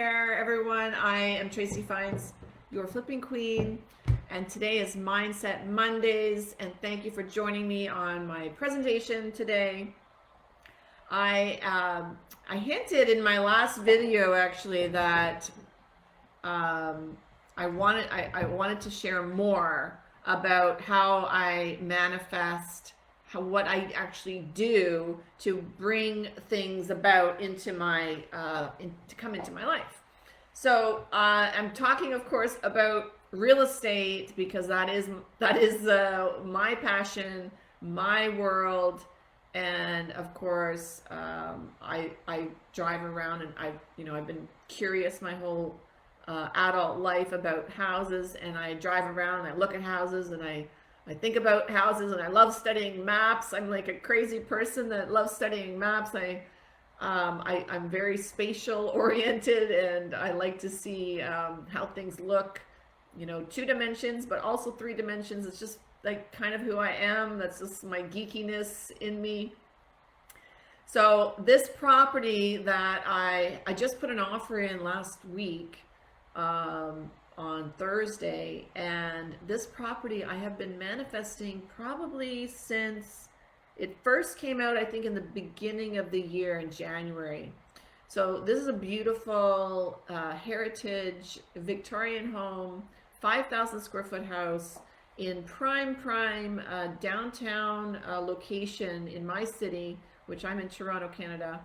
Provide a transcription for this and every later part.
there, everyone. I am Tracy Fines, your flipping queen, and today is Mindset Mondays, and thank you for joining me on my presentation today. I hinted in my last video actually that I wanted to share more about how I manifest, what I actually do to bring things about into my to come into my life. So I'm talking, of course, about real estate because that is my passion, my world, and of course I drive around and I've been curious my whole adult life about houses, and I drive around and I look at houses and I think about houses, and I love studying maps. I'm like a crazy person that loves studying maps. I'm very spatial oriented, and I like to see how things look, 2 dimensions, but also 3 dimensions. It's just like kind of who I am. That's just my geekiness in me. So this property that I just put an offer in last week, on Thursday, and this property I have been manifesting probably since it first came out, I think in the beginning of the year in January. So this is a beautiful heritage Victorian home, 5,000 square foot house in prime downtown location in my city, which I'm in Toronto, Canada.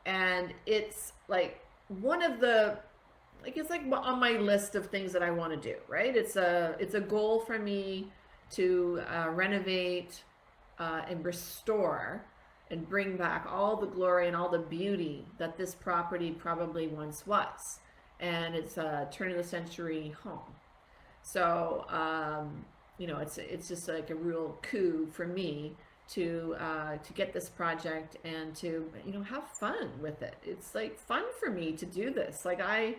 And it's like one of the it's like on my list of things that I want to do, right? It's a goal for me to renovate and restore and bring back all the glory and all the beauty that this property probably once was. And it's a turn of the century home. So, it's just like a real coup for me to get this project and to, have fun with it. It's like fun for me to do this. Like I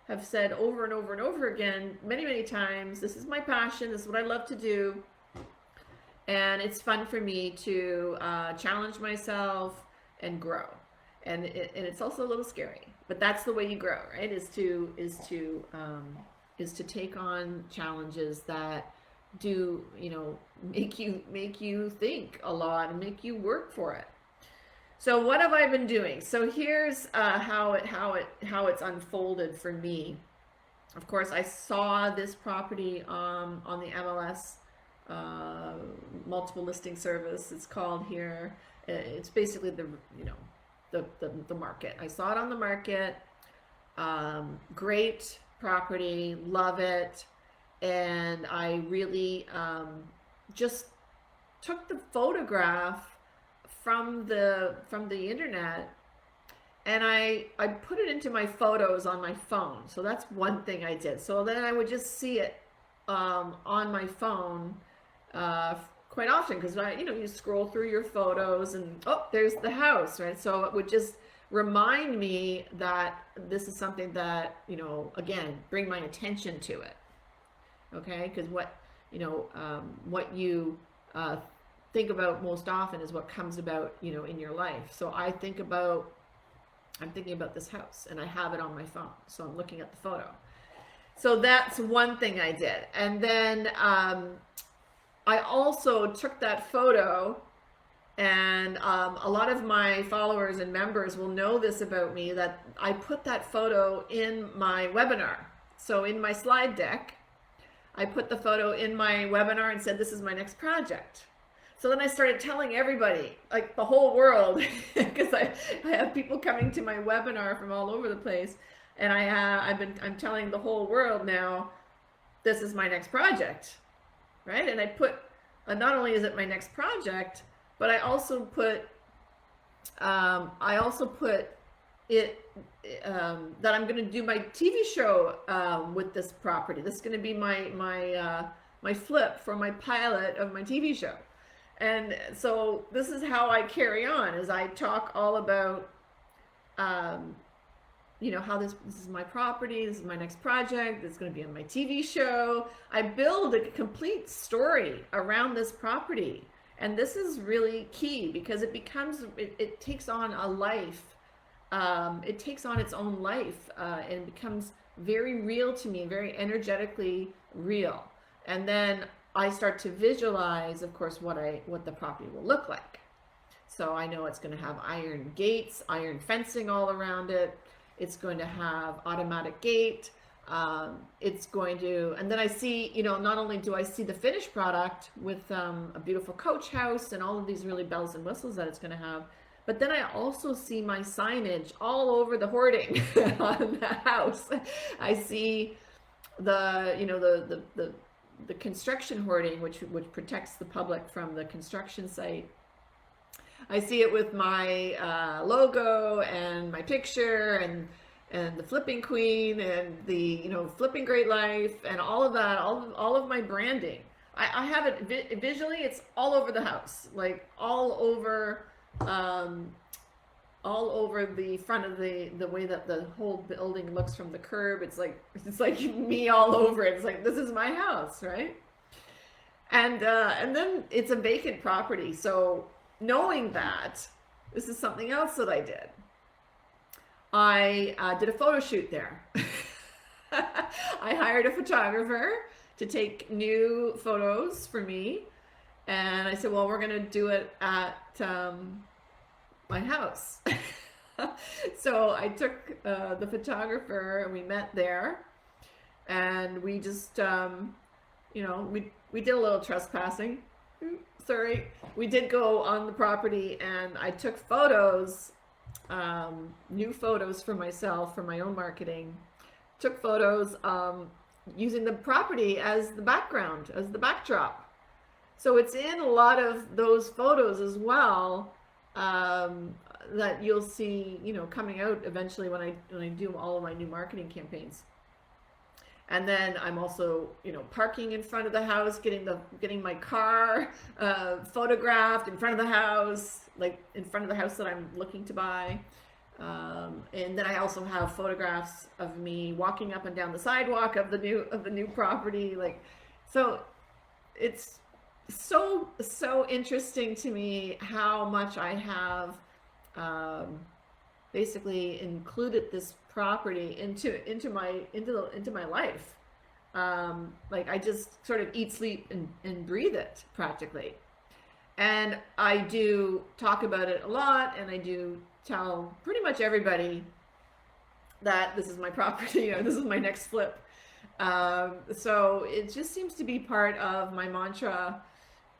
have said over and over and over again, many times, this is my passion, this is what I love to do. And it's fun for me to challenge myself and grow. And it's also a little scary, but that's the way you grow, right? Is to take on challenges that do, make you think a lot and make you work for it. So what have I been doing? So here's how it's unfolded for me. Of course, I saw this property on the MLS multiple listing service. It's called here. It's basically the market. I saw it on the market. Great property, love it, and I really just took the photograph from the internet, and I put it into my photos on my phone. So that's one thing I did. So then I would just see it on my phone quite often, because you scroll through your photos and there's the house, right? So it would just remind me that this is something that, again, bring my attention to it. Okay, because what you think about most often is what comes about, in your life. So I'm thinking about this house, and I have it on my phone, so I'm looking at the photo. So that's one thing I did. And then I also took that photo, and a lot of my followers and members will know this about me, that I put that photo in my webinar. So in my slide deck, I put the photo in my webinar and said, this is my next project. So then I started telling everybody, like the whole world, because I have people coming to my webinar from all over the place, and I'm telling the whole world now, this is my next project, right? And I put, not only is it my next project, but I also put it that I'm going to do my TV show with this property. This is going to be my flip for my pilot of my TV show. And so this is how I carry on, is I talk all about, how this is my property, this is my next project, it's going to be on my TV show. I build a complete story around this property. And this is really key, because it takes on a life it takes on its own life and becomes very real to me, very energetically real. And then I start to visualize, of course, what the property will look like. So I know it's going to have iron gates, iron fencing all around it. It's going to have automatic gate. It's going to, and then I see, not only do I see the finished product with a beautiful coach house and all of these really bells and whistles that it's going to have, but then I also see my signage all over the hoarding on the house. I see the construction hoarding, which protects the public from the construction site. I see it with my logo and my picture and the flipping queen and the flipping great life and all of that, all of my branding. I have it visually. It's all over the house, like all over the front of the way that the whole building looks from the curb. It's like me all over it. It's like, this is my house, right? And then it's a vacant property. So knowing that, this is something else that I did. I did a photo shoot there. I hired a photographer to take new photos for me. And I said, well, we're going to do it at my house. So I took the photographer and we met there. And we just, we did a little trespassing. Sorry. We did go on the property and I took photos, new photos for myself, for my own marketing. Took photos using the property as the background, as the backdrop. So it's in a lot of those photos as well, that you'll see, coming out eventually when I do all of my new marketing campaigns. And then I'm also, parking in front of the house, getting my car photographed in front of the house, like in front of the house that I'm looking to buy. And then I also have photographs of me walking up and down the sidewalk of the new property. Like, so it's so interesting to me how much I have basically included this property into my life. Like I just sort of eat, sleep, and breathe it practically. And I do talk about it a lot, and I do tell pretty much everybody that this is my property, this is my next flip. So it just seems to be part of my mantra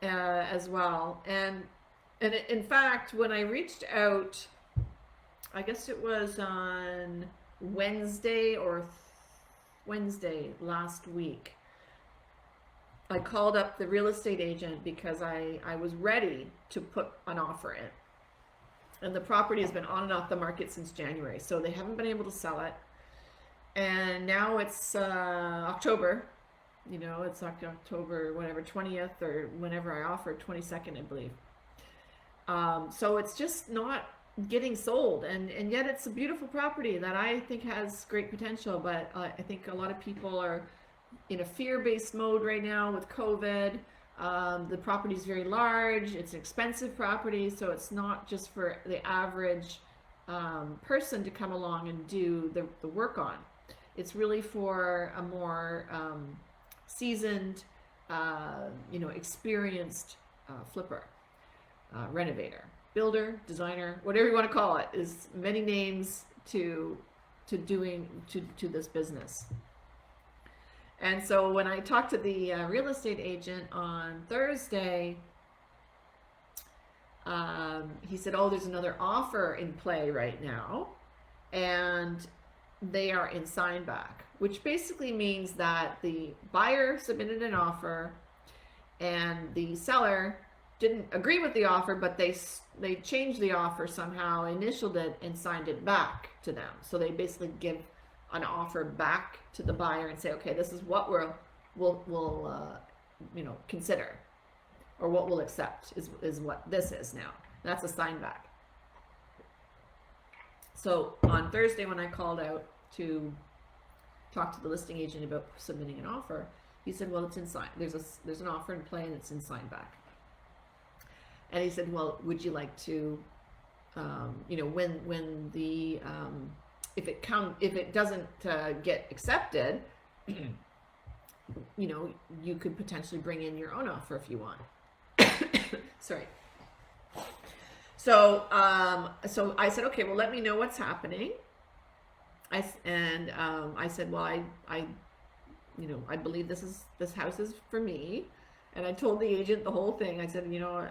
as well. And in fact, when I reached out, I guess it was on Wednesday last week, I called up the real estate agent because I was ready to put an offer in. And the property has been on and off the market since January, so they haven't been able to sell it. And now it's October, it's October, whatever, 20th or whenever I offered, 22nd, I believe. So it's just not getting sold, and yet it's a beautiful property that I think has great potential, but I think a lot of people are in a fear-based mode right now with COVID. The property is very large, it's an expensive property, so it's not just for the average person to come along and do the work on. It's really for a more seasoned, experienced flipper, renovator, builder, designer, whatever you want to call it. Is many names to this business. And so when I talked to the real estate agent on Thursday, he said, oh, there's another offer in play right now, and they are in sign back, which basically means that the buyer submitted an offer and the seller didn't agree with the offer, but they changed the offer somehow, initialed it, and signed it back to them. So they basically give an offer back to the buyer and say, okay, this is what we'll consider, or what we'll accept is what this is now. That's a sign back. So on Thursday, when I called out to talk to the listing agent about submitting an offer, he said, well, it's in sign. There's an offer in play and it's in sign back. And he said, well, would you like to you know, when the if it doesn't get accepted, you know, you could potentially bring in your own offer if you want. Sorry. So so I said, okay, well, let me know what's happening. I said, well, I you know, I believe this house is for me. And I told the agent the whole thing. I said, you know,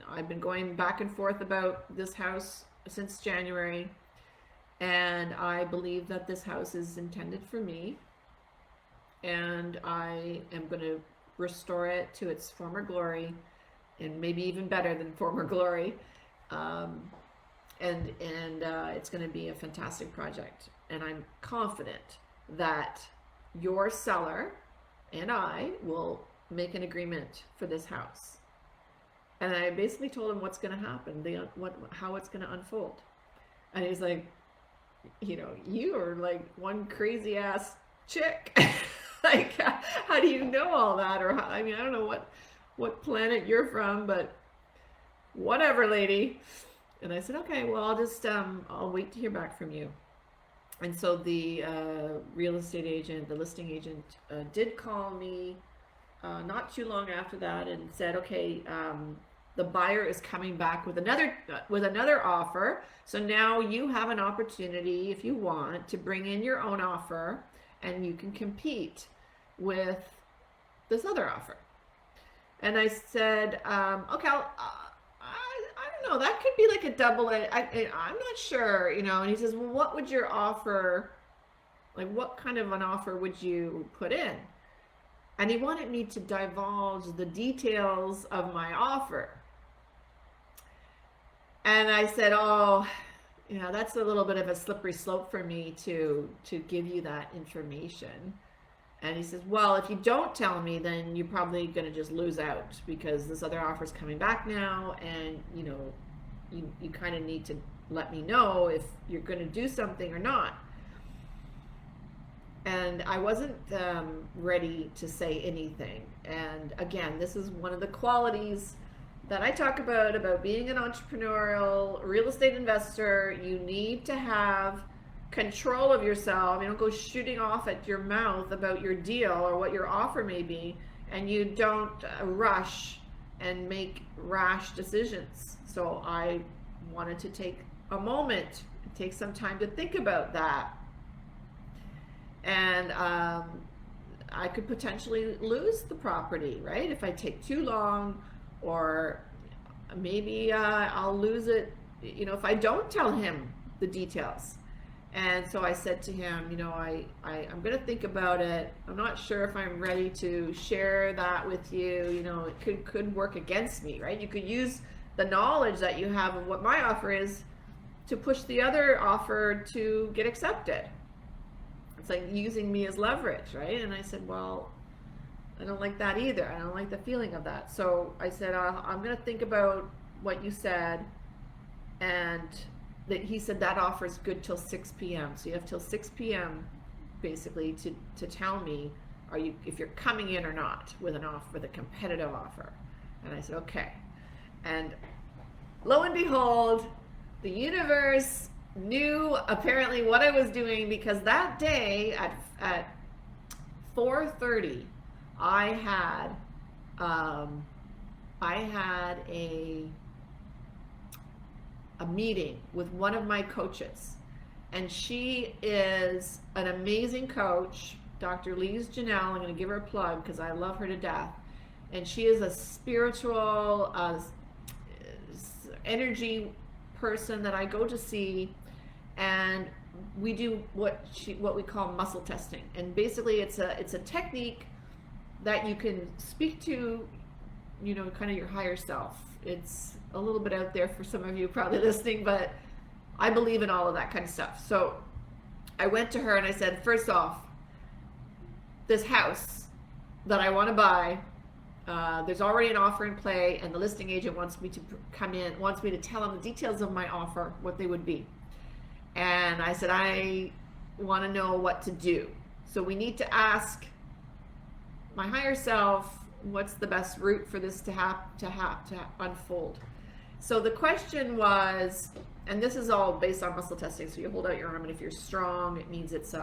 I've been going back and forth about this house since January, and I believe that this house is intended for me, and I am going to restore it to its former glory, and maybe even better than former glory. And it's going to be a fantastic project. And I'm confident that your seller and I will make an agreement for this house. And I basically told him what's going to happen, how it's going to unfold. And he's like, you know, you are like one crazy ass chick. Like, how do you know all that? Or I mean, I don't know what planet you're from, but whatever, lady. And I said, okay, well, I'll just I'll wait to hear back from you. And so the real estate agent, the listing agent, did call me not too long after that and said, okay, the buyer is coming back with another offer. So now you have an opportunity, if you want, to bring in your own offer, and you can compete with this other offer. And I said, okay, I don't know, that could be like a double. I'm not sure, you know. And he says, well, what would your offer, like what kind of an offer would you put in? And he wanted me to divulge the details of my offer. And I said, oh, you know, that's a little bit of a slippery slope for me to give you that information. And he says, well, if you don't tell me, then you're probably going to just lose out, because this other offer is coming back now, and you know, you kind of need to let me know if you're going to do something or not. And I wasn't ready to say anything. And again, this is one of the qualities that I talk about being an entrepreneurial real estate investor. You need to have control of yourself. You don't go shooting off at your mouth about your deal or what your offer may be, and you don't rush and make rash decisions. So I wanted to take a moment, take some time to think about that. And I could potentially lose the property, right? If I take too long, or maybe I'll lose it, you know, if I don't tell him the details. And so I said to him, you know, I'm going to think about it. I'm not sure if I'm ready to share that with you. You know, it could work against me, right? You could use the knowledge that you have of what my offer is to push the other offer to get accepted. It's like using me as leverage, right? And I said, well, I don't like that either. I don't like the feeling of that. So I said, I'm going to think about what you said. And he said that offer is good till 6 p.m. So you have till 6 p.m. basically to tell me if you're coming in or not with a competitive offer. And I said, okay. And lo and behold, the universe knew apparently what I was doing, because that day at 4:30, I had a meeting with one of my coaches, and she is an amazing coach, Dr. Lise Janelle. I'm going to give her a plug because I love her to death. And she is a spiritual energy person that I go to see, and we do what we call muscle testing. And basically it's a technique that you can speak to, you know, kind of your higher self. It's a little bit out there for some of you probably listening, but I believe in all of that kind of stuff. So I went to her and I said, first off, this house that I want to buy, there's already an offer in play, and the listing agent wants me to wants me to tell him the details of my offer, what they would be. And I said, I want to know what to do. So we need to ask my higher self, what's the best route for this to unfold? So the question was, and this is all based on muscle testing. So you hold out your arm, and if you're strong, it means it's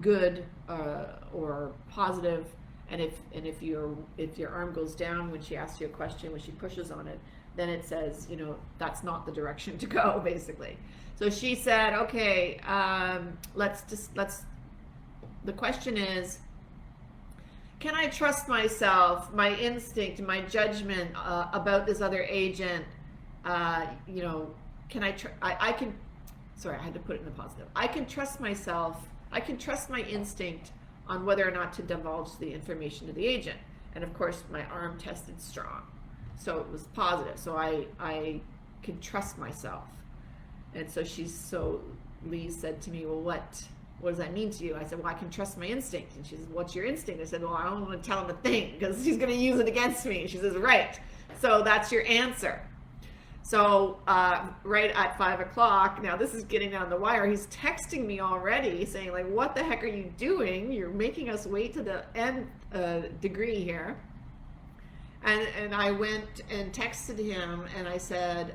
good or positive. And if your arm goes down when she asks you a question, when she pushes on it, then it says, you know, that's not the direction to go, basically. So she said, okay, the question is, can I trust myself, my instinct, my judgment about this other agent? You know, can I can, sorry, I had to put it in the positive. I can trust myself, I can trust my instinct on whether or not to divulge the information to the agent. And of course, my arm tested strong. So it was positive. So I could trust myself. And so Lee said to me, well, what does that mean to you? I said, well, I can trust my instinct. And she said, what's your instinct? I said, well, I don't want to tell him a thing because he's going to use it against me. And she says, right. So that's your answer. So right at 5 o'clock, now this is getting down the wire, he's texting me already saying, like, what the heck are you doing? You're making us wait to the end degree here. And I went and texted him and I said,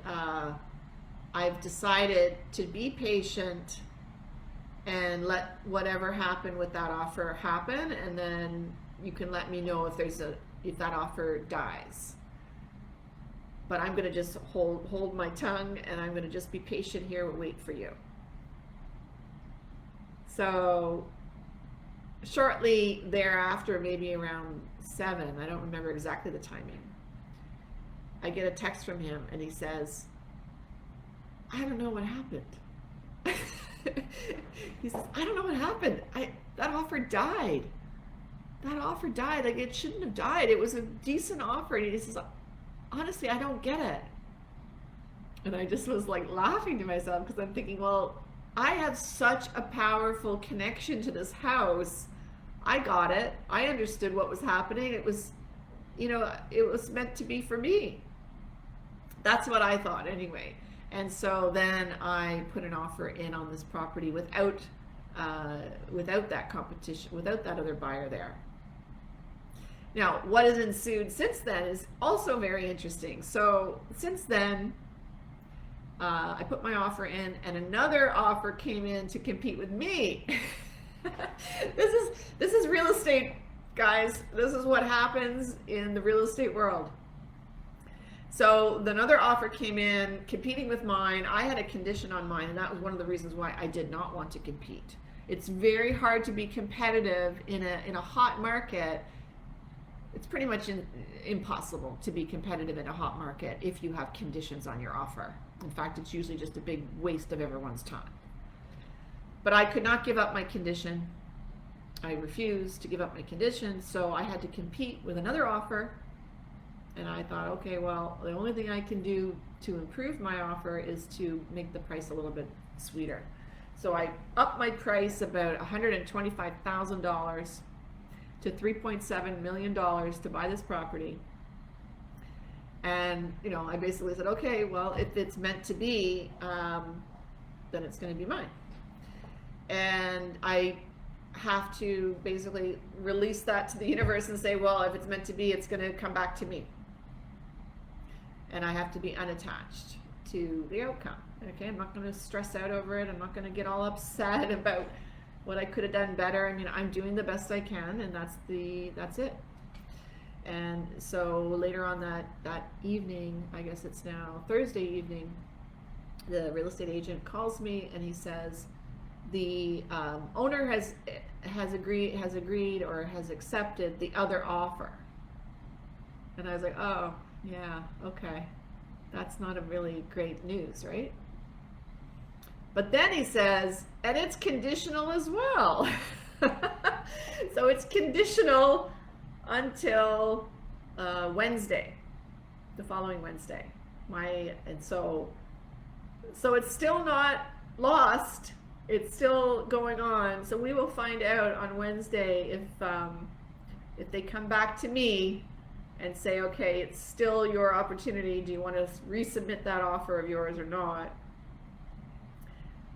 I've decided to be patient and let whatever happened with that offer happen, and then you can let me know if that offer dies. But I'm going to just hold my tongue, and I'm going to just be patient here and wait for you. So shortly thereafter, maybe around 7, I don't remember exactly the timing, I get a text from him, and he says, I don't know what happened. He says, I don't know what happened. That offer died. That offer died. Like, it shouldn't have died. It was a decent offer. And he says, honestly, I don't get it. And I just was like laughing to myself because I'm thinking, well, I have such a powerful connection to this house. I got it. I understood what was happening. It was, you know, it was meant to be for me. That's what I thought anyway. And so then I put an offer in on this property without that competition, without that other buyer there. Now, what has ensued since then is also very interesting. So since then, I put my offer in, and another offer came in to compete with me. This is real estate, guys. This is what happens in the real estate world. So another offer came in competing with mine. I had a condition on mine, and that was one of the reasons why I did not want to compete. It's very hard to be competitive in a hot market. It's pretty much impossible to be competitive in a hot market if you have conditions on your offer. In fact, it's usually just a big waste of everyone's time. But I could not give up my condition. I refused to give up my condition, so I had to compete with another offer. And I thought, okay, well, the only thing I can do to improve my offer is to make the price a little bit sweeter. So I upped my price about $125,000 to $3.7 million to buy this property. And, you know, I basically said, okay, well, if it's meant to be, then it's going to be mine. And I have to basically release that to the universe and say, well, if it's meant to be, it's going to come back to me. And I have to be unattached to the outcome. Okay, I'm not going to stress out over it. I'm not going to get all upset about what I could have done better. I mean, I'm doing the best I can, and that's it. And so later on that evening, I guess it's now Thursday evening, the real estate agent calls me and he says, the owner has agreed or has accepted the other offer. And I was like, oh, yeah, okay. That's not a really great news, right? But then he says, and it's conditional as well. So it's conditional until Wednesday, the following Wednesday. So it's still not lost. It's still going on. So we will find out on Wednesday if they come back to me and say, okay, it's still your opportunity. Do you want to resubmit that offer of yours or not?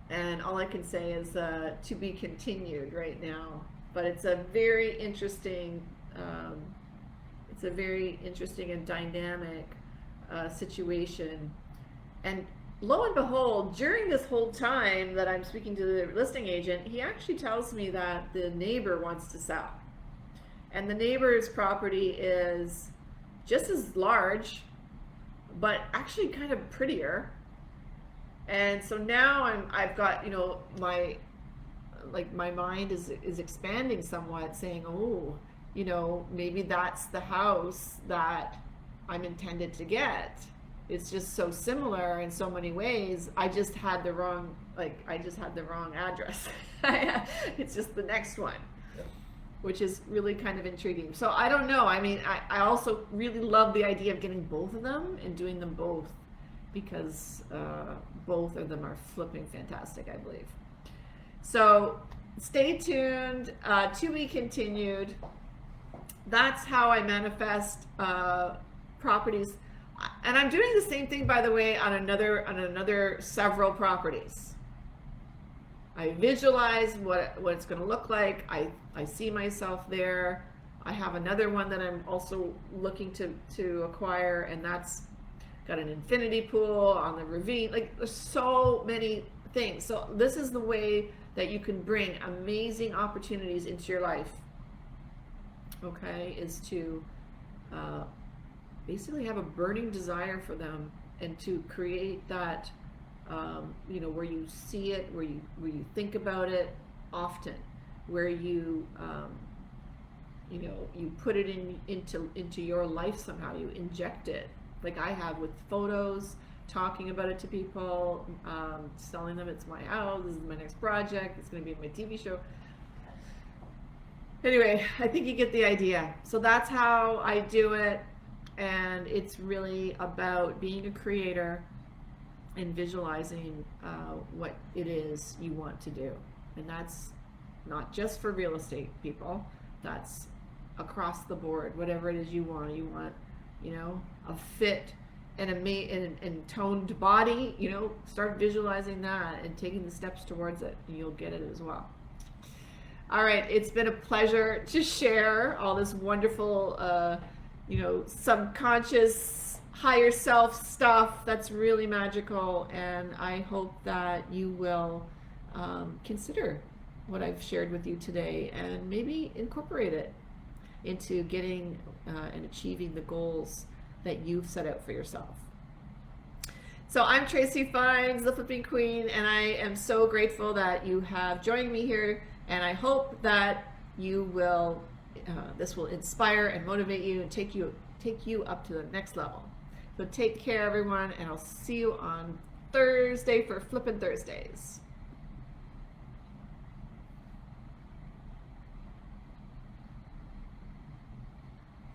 And all I can say is to be continued right now. But it's a very interesting, and dynamic situation. And lo and behold, during this whole time that I'm speaking to the listing agent, he actually tells me that the neighbor wants to sell. And the neighbor's property is just as large, but actually kind of prettier. And so now I've got, my mind is expanding somewhat, saying, oh, maybe that's the house that I'm intended to get. It's just so similar in so many ways. I just had the wrong address. It's just the next one, which is really kind of intriguing. So I don't know. I mean, I also really love the idea of getting both of them and doing them both, because both of them are flipping fantastic, I believe. So stay tuned, to be continued. That's how I manifest properties. And I'm doing the same thing, by the way, on another several properties. I visualize what it's going to look like. I see myself there. I have another one that I'm also looking to acquire, and that's got an infinity pool on the ravine. Like, there's so many things. So this is the way that you can bring amazing opportunities into your life. Okay, is to basically have a burning desire for them, and to create that, where you see it, where you think about it often, where you you put it into your life somehow. You inject it, like I have with photos, talking about it to people, telling them it's my house, this is my next project, it's going to be my TV show. Anyway, I think you get the idea. So that's how I do it. And it's really about being a creator and visualizing what it is you want to do. And that's not just for real estate people. That's across the board. Whatever it is you want. You want, a fit and toned body. Start visualizing that and taking the steps towards it, and you'll get it as well. All right, it's been a pleasure to share all this wonderful subconscious higher self stuff that's really magical, and I hope that you will consider what I've shared with you today and maybe incorporate it into getting and achieving the goals that you've set out for yourself. So I'm Tracy Fines, the Flipping Queen, and I am so grateful that you have joined me here, and I hope that you will this will inspire and motivate you and take you up to the next level. So take care, everyone, and I'll see you on Thursday for Flippin' Thursdays.